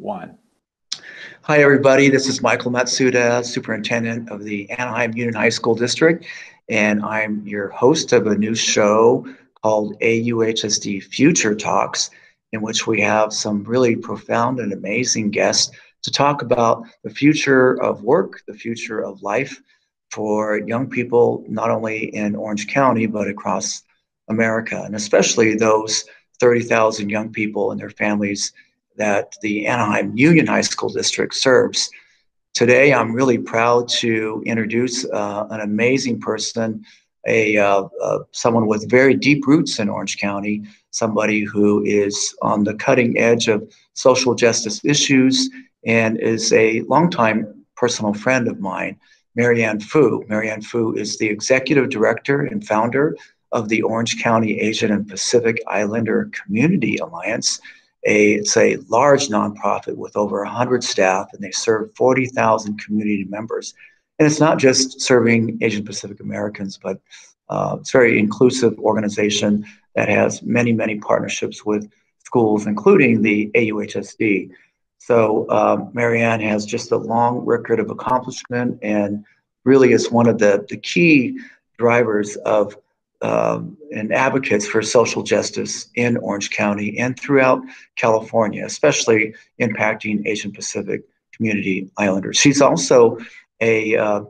1. Hi, everybody. This is Michael MATSUDA, Superintendent of the Anaheim Union High School District, and I'm your host of a new show called AUHSD Future Talks, in which we have some really profound and amazing guests to talk about the future of work, the future of life for young people, not only in Orange County, but across America, and especially those 30,000 young people and their families that the Anaheim Union High School District serves. Today, I'm really proud to introduce an amazing person, someone with very deep roots in Orange County, somebody who is on the cutting edge of social justice issues and is a longtime personal friend of mine, Mary Anne Foo. Mary Anne Foo is the Executive Director and founder of the Orange County Asian and Pacific Islander Community Alliance. It's a large nonprofit with over 100 staff, and they serve 40,000 community members. And it's not just serving Asian Pacific Americans, but it's a very inclusive organization that has many, many partnerships with schools, including the AUHSD. So Mary Anne has just a long record of accomplishment and really is one of the key drivers of and advocates for social justice in Orange County and throughout California, especially impacting Asian Pacific community islanders. She's also a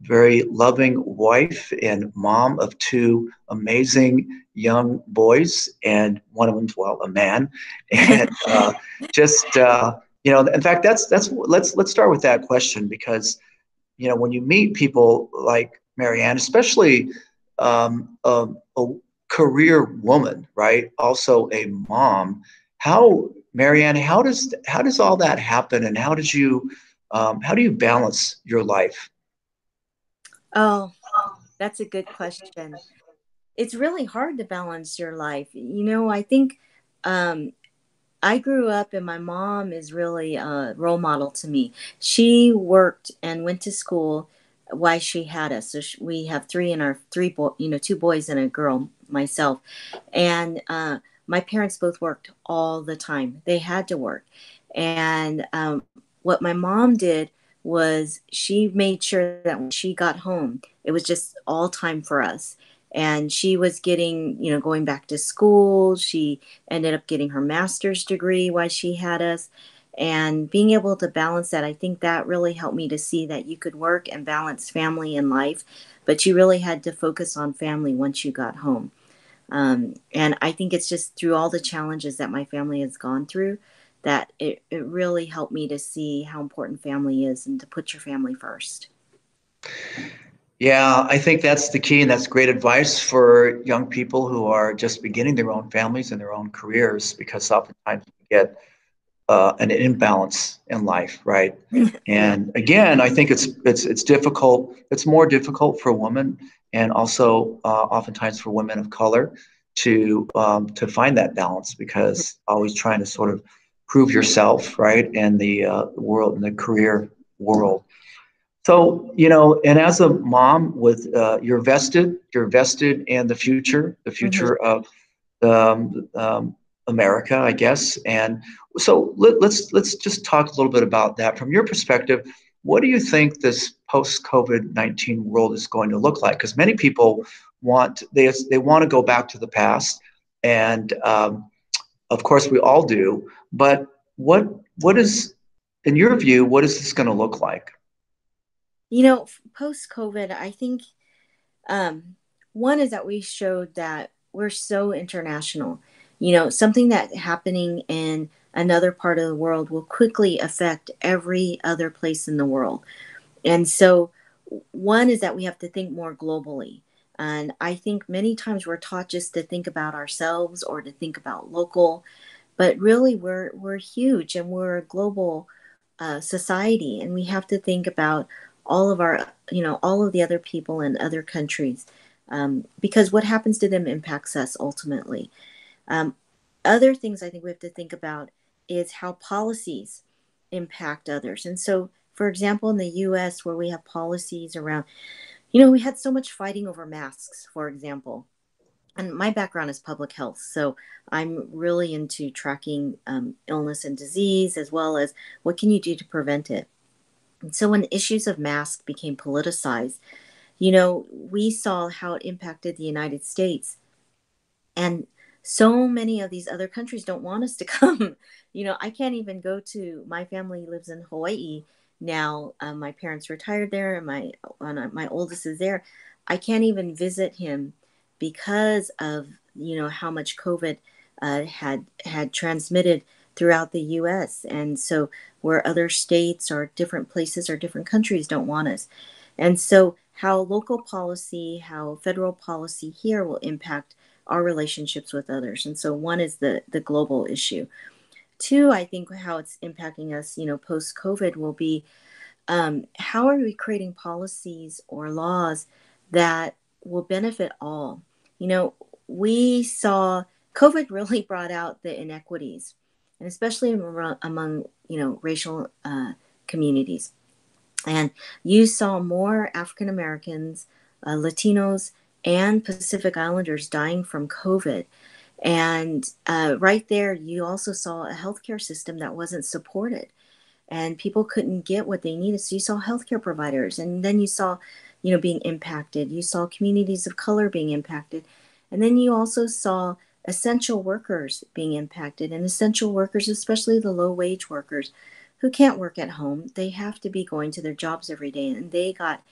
very loving wife and mom of 2 amazing young boys, and one of them's, well, a man. And in fact, let's start with that question, because when you meet people like Mary Anne, especially a career woman, right? Also a mom. Mary Anne, how does all that happen, and how do you balance your life? Oh, that's a good question. It's really hard to balance your life. I think I grew up, and my mom is really a role model to me. She worked and went to school while she had us. So we have 3 in our 2 boys and a girl, myself. And my parents both worked all the time. They had to work. And what my mom did was she made sure that when she got home, it was just all time for us. And she was getting, going back to school. She ended up getting her master's degree while she had us. And being able to balance that, I think that really helped me to see that you could work and balance family and life, but you really had to focus on family once you got home. And I think it's just through all the challenges that my family has gone through that it really helped me to see how important family is and to put your family first. Yeah, I think that's the key, and that's great advice for young people who are just beginning their own families and their own careers, because oftentimes you get an imbalance in life, right? And again, I think it's difficult. It's more difficult for women, and also oftentimes for women of color, to find that balance, because always trying to sort of prove yourself, right, in the world, in the career world. So, and as a mom, with you're vested in the future of America, I guess. And so let's just talk a little bit about that from your perspective. What do you think this post-COVID-19 world is going to look like? Because many people want to go back to the past, and of course we all do. But what is, in your view, what is this going to look like? Post-COVID, I think one is that we showed that we're so international. Something that happening in another part of the world will quickly affect every other place in the world. And so one is that we have to think more globally. And I think many times we're taught just to think about ourselves or to think about local, but really we're huge, and we're a global society, and we have to think about all of all of the other people in other countries, because what happens to them impacts us ultimately. Other things I think we have to think about is how policies impact others. And so, for example, in the US, where we have policies around, we had so much fighting over masks, for example. and my background is public health, so I'm really into tracking illness and disease, as well as what can you do to prevent it. And so when issues of masks became politicized, we saw how it impacted the United States. And so many of these other countries don't want us to come. I can't even go to, my family lives in Hawaii now. My parents retired there, and my oldest is there. I can't even visit him because of, how much COVID had transmitted throughout the U.S. And so where other states or different places or different countries don't want us. And so how local policy, how federal policy here will impact our relationships with others. And so one is the global issue. Two, I think how it's impacting us, post-COVID will be how are we creating policies or laws that will benefit all? We saw COVID really brought out the inequities, and especially among racial communities. And you saw more African Americans, Latinos, and Pacific Islanders dying from COVID. And right there, you also saw a healthcare system that wasn't supported, and people couldn't get what they needed. So you saw healthcare providers, and then you saw, being impacted. You saw communities of color being impacted. And then you also saw essential workers being impacted, and essential workers, especially the low wage workers who can't work at home. They have to be going to their jobs every day, and they got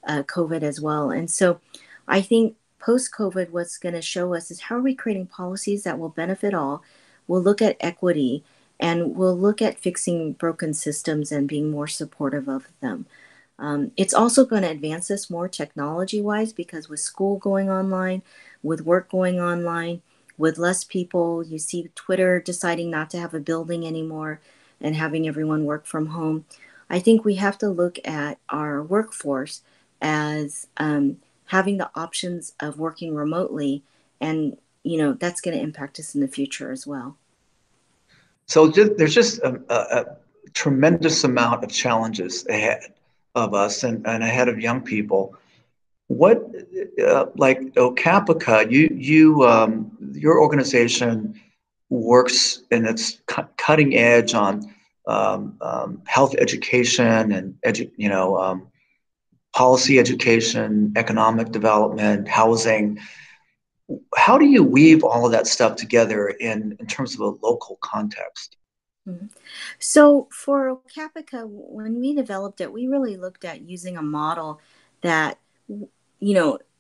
COVID as well. And so I think post-COVID, what's going to show us is how are we creating policies that will benefit all. We'll look at equity, and we'll look at fixing broken systems and being more supportive of them. It's also going to advance us more technology-wise, because with school going online, with work going online, with less people, you see Twitter deciding not to have a building anymore and having everyone work from home. I think we have to look at our workforce as having the options of working remotely, and that's going to impact us in the future as well. So there's just a tremendous amount of challenges ahead of us and ahead of young people. What, like OCAPICA, your organization works and it's cutting edge on health education and policy education, economic development, housing. How do you weave all of that stuff together in terms of a local context? Mm-hmm. So for OCAPICA, when we developed it, we really looked at using a model that,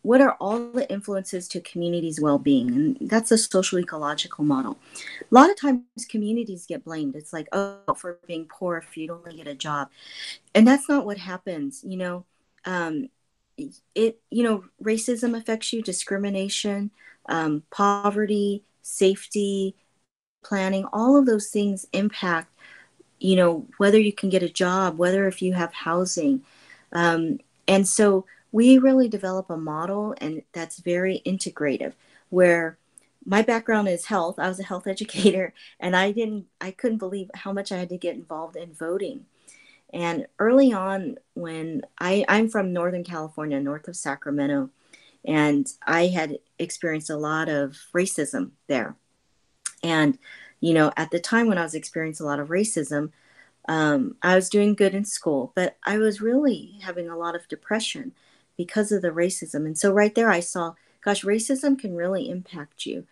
what are all the influences to communities' well-being? And that's a social ecological model. A lot of times communities get blamed. It's like, oh, for being poor if you don't get a job. And that's not what happens. Racism affects you, discrimination, poverty, safety, planning, all of those things impact, whether you can get a job, whether if you have housing. And so we really develop a model, and that's very integrative, where my background is health. I was a health educator, and I couldn't believe how much I had to get involved in voting. And early on, when I'm from Northern California, north of Sacramento, and I had experienced a lot of racism there. And, at the time when I was experiencing a lot of racism, I was doing good in school, but I was really having a lot of depression because of the racism. And so right there, I saw, gosh, racism can really impact you.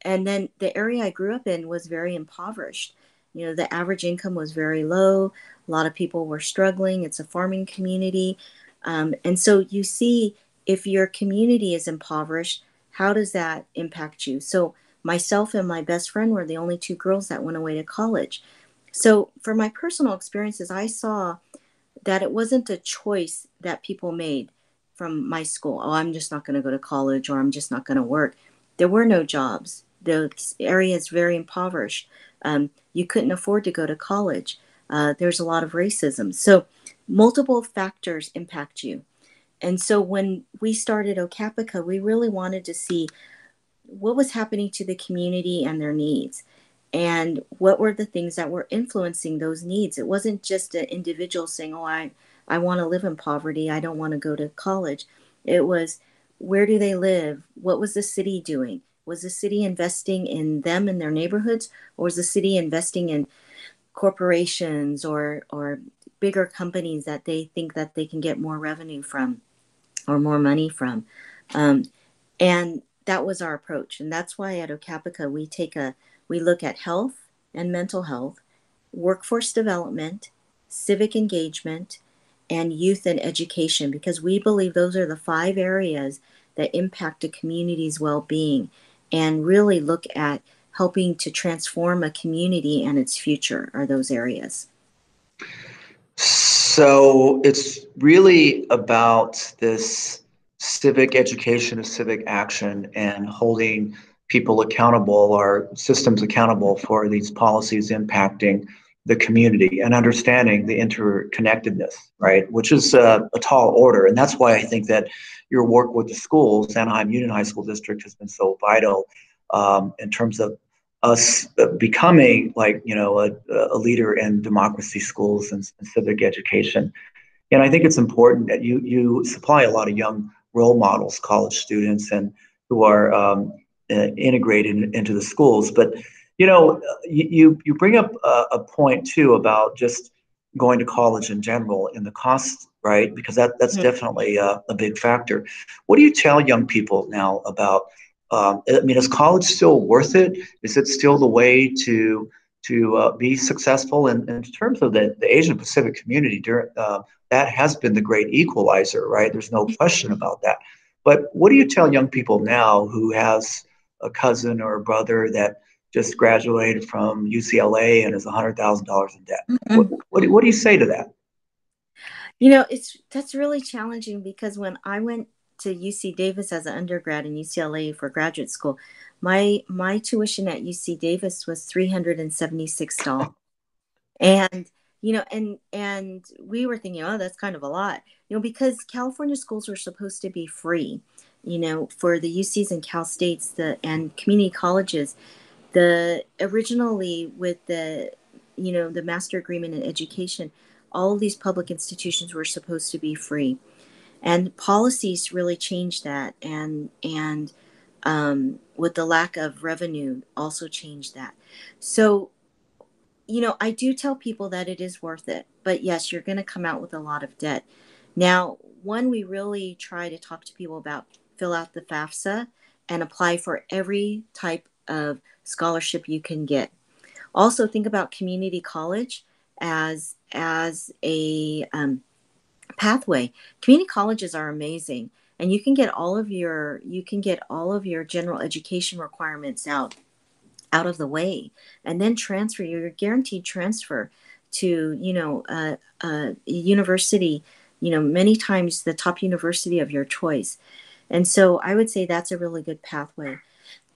And then the area I grew up in was very impoverished. The average income was very low. A lot of people were struggling. It's a farming community. And so you see, if your community is impoverished, how does that impact you? So myself and my best friend were the only two girls that went away to college. So for my personal experiences, I saw that it wasn't a choice that people made from my school. Oh, I'm just not going to go to college, or I'm just not going to work. There were no jobs. The area is very impoverished. You couldn't afford to go to college. There's a lot of racism. So multiple factors impact you. And so when we started OCAPICA, we really wanted to see what was happening to the community and their needs, and what were the things that were influencing those needs. It wasn't just an individual saying, oh, I want to live in poverty, I don't want to go to college. It was, where do they live? What was the city doing? Was the city investing in them and their neighborhoods, or was the city investing in corporations or bigger companies that they think that they can get more revenue from or more money from? And that was our approach. And that's why at OCAPICA we look at health and mental health, workforce development, civic engagement, and youth and education, because we believe those are the 5 areas that impact a community's well-being and really look at helping to transform a community and its future are those areas. So it's really about this civic education, of civic action, and holding people accountable or systems accountable for these policies impacting the community and understanding the interconnectedness, right? Which is a tall order. And that's why I think that your work with the schools, Anaheim Union High School District, has been so vital in terms of us becoming like, you know, a leader in democracy schools and civic education. And I think it's important that you supply a lot of young role models, college students, and who are integrated into the schools. But you know, you bring up a point too about just going to college in general and the costs, right? Because that's definitely a big factor. What do you tell young people now about? I mean, is college still worth it? Is it still the way to be successful? And in terms of the Asian Pacific community, that has been the great equalizer, right? There's no question about that. But what do you tell young people now who has a cousin or a brother that just graduated from UCLA and is $100,000 in debt? What do you say to that? You know, that's really challenging, because when I went to UC Davis as an undergrad and UCLA for graduate school, my tuition at UC Davis was $376. And you know, and we were thinking, oh, that's kind of a lot, you know, because California schools were supposed to be free, you know, for the UCs and Cal States, and community colleges. The originally with the, you know, the master agreement in education, all of these public institutions were supposed to be free, and policies really changed that, and with the lack of revenue also changed that. So, you know, I do tell people that it is worth it, but yes, you're going to come out with a lot of debt. Now, one, we really try to talk to people about fill out the FAFSA and apply for every type of scholarship you can get. Also, think about community college as a pathway. Community colleges are amazing, and you can get all of your general education requirements out of the way, and then transfer your guaranteed transfer to, you know, a university, you know, many times the top university of your choice. And so I would say that's a really good pathway.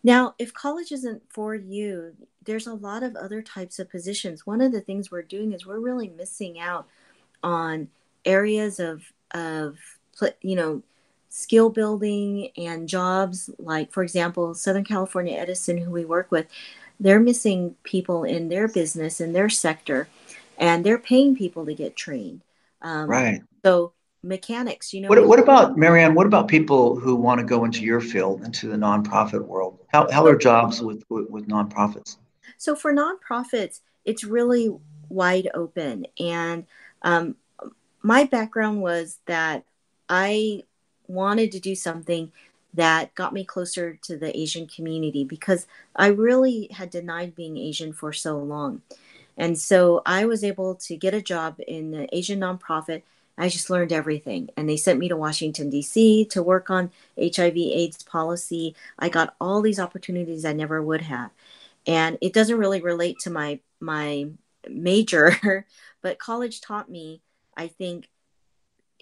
Now, if college isn't for you, there's a lot of other types of positions. One of the things we're doing is we're really missing out on areas of you know, skill building and jobs, like, for example, Southern California Edison, who we work with, they're missing people in their business, in their sector, and they're paying people to get trained. Right. So mechanics, you know. What about, Mary Anne, what about people who want to go into your field, into the nonprofit world? How are jobs with nonprofits? So for nonprofits, it's really wide open. And my background was that I wanted to do something that got me closer to the Asian community, because I really had denied being Asian for so long. And so I was able to get a job in the Asian nonprofit. I just learned everything. And they sent me to Washington, D.C. to work on HIV/AIDS policy. I got all these opportunities I never would have. And it doesn't really relate to my major, but college taught me, I think,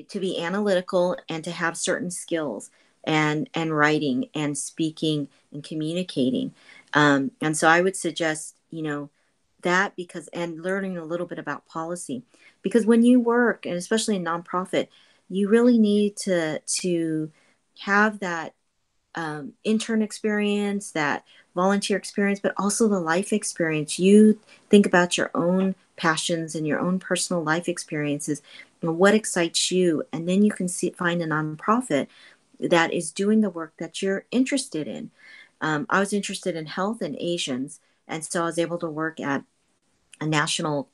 to be analytical and to have certain skills, and writing and speaking and communicating. And so I would suggest, you know, that, because, and learning a little bit about policy, because when you work, and especially in nonprofit, you really need to have that intern experience, that volunteer experience, but also the life experience. You think about your own passions and your own personal life experiences and what excites you, and then you can find a nonprofit that is doing the work that you're interested in. I was interested in health and Asians, and so I was able to work at a national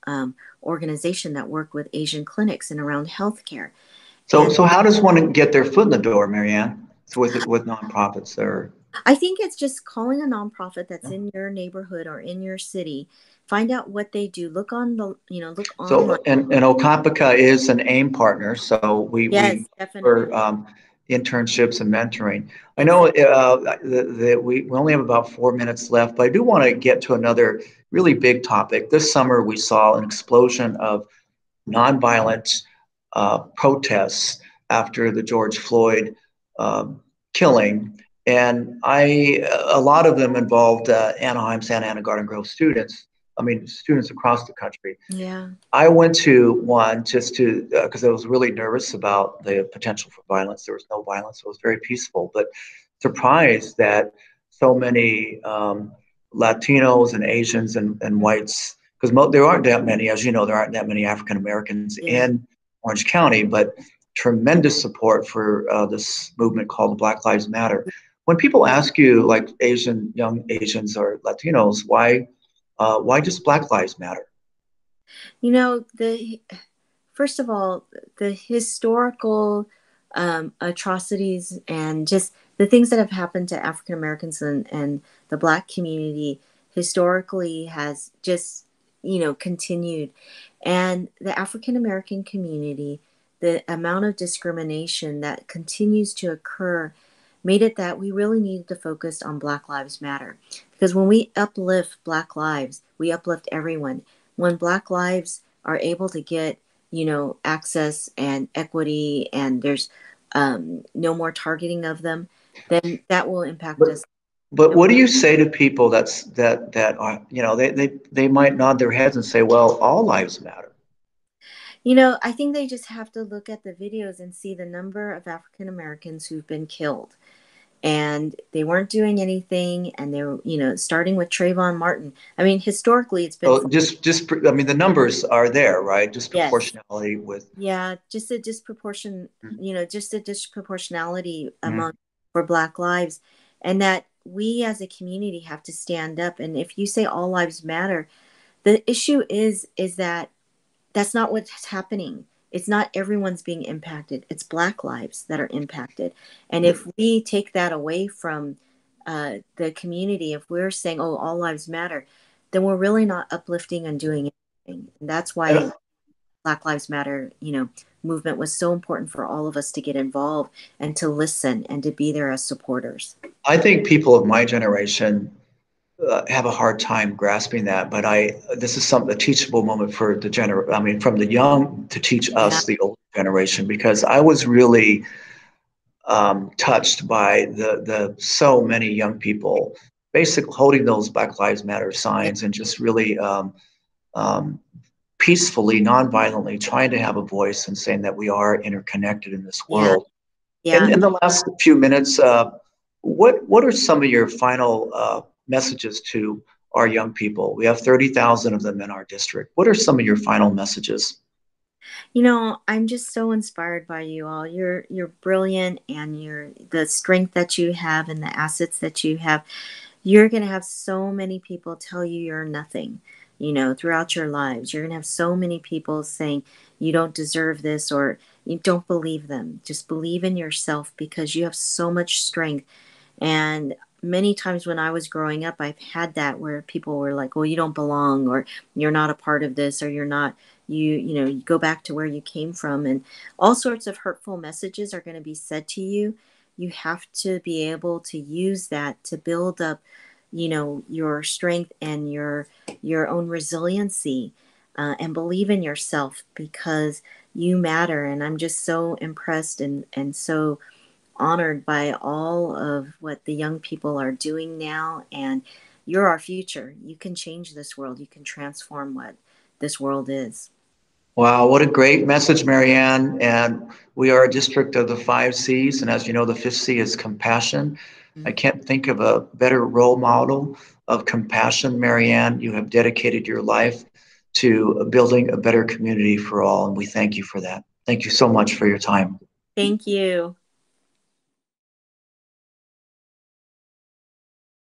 organization that worked with Asian clinics and around healthcare. So how does one get their foot in the door, Mary Anne, with nonprofits? Or I think it's just calling a nonprofit that's in your neighborhood or in your city. Find out what they do. Look on the, look online. and OCAPICA is an AIM partner, so Yes, we definitely. for internships and mentoring. I know Exactly. that we only have about 4 minutes left, but I do want to get to another really big topic. This summer, we saw an explosion of nonviolent protests after the George Floyd killing. And a lot of them involved Anaheim, Santa Ana, Garden Grove students. I mean, students across the country. Yeah. I went to one just to, because I was really nervous about the potential for violence. There was no violence. It was very peaceful, but surprised that so many Latinos and Asians and whites, because there aren't that many, as you know, there aren't that many African Americans Yeah. in Orange County, but tremendous support for this movement called Black Lives Matter. When people ask you, like young Asians or Latinos, why just Black Lives Matter? First of all, the historical atrocities and just the things that have happened to African Americans and the Black community historically has just, continued. And the African American community, the amount of discrimination that continues to occur made it that we really needed to focus on Black Lives Matter. Because when we uplift Black lives, we uplift everyone. When Black lives are able to get, access and equity, and there's no more targeting of them, then that will impact us. But what do you say to people that are, they might nod their heads and say, well, all lives matter. I think they just have to look at the videos and see the number of African Americans who've been killed. And they weren't doing anything, and they were, starting with Trayvon Martin. I mean, historically, it's been. So I mean, the numbers are there, right? Yes. Disproportionality with. Yeah, just a disproportion, just a disproportionality Mhm. among for Black lives, and that we as a community have to stand up. And if you say all lives matter, the issue is that that's not what's happening. It's not everyone's being impacted. It's Black lives that are impacted. And if we take that away from the community, if we're saying, oh, all lives matter, then we're really not uplifting and doing anything. And that's why And Black Lives Matter, movement was so important for all of us to get involved and to listen and to be there as supporters. I think people of my generation have a hard time grasping that, but this is a teachable moment for I mean, from the young to teach Yeah. us, the older generation, because I was really touched by the so many young people basically holding those Black Lives Matter Yeah. signs and just really um, peacefully, non-violently trying to have a voice and saying that we are interconnected in this Yeah. world. Yeah. In the last few minutes, what are some of your final messages to our young people? We have 30,000 of them in our district. What are some of your final messages? I'm just so inspired by you all. You're brilliant, and the strength that you have and the assets that you have. You're going to have so many people tell you you're nothing, throughout your lives. You're going to have so many people saying you don't deserve this, or you don't believe them. Just believe in yourself, because you have so much strength. And many times when I was growing up, I've had that where people were like, well, you don't belong, or you're not a part of this, or you're not, you go back to where you came from. And all sorts of hurtful messages are going to be said to you. You have to be able to use that to build up, your strength and your own resiliency, and believe in yourself, because you matter. And I'm just so impressed and so honored by all of what the young people are doing now. And you're our future. You can change this world. You can transform what this world is. Wow, what a great message, Mary Anne. And we are a district of the 5 C's. And as you know, the 5th C is compassion. I can't think of a better role model of compassion, Mary Anne. You have dedicated your life to building a better community for all. And we thank you for that. Thank you so much for your time. Thank you.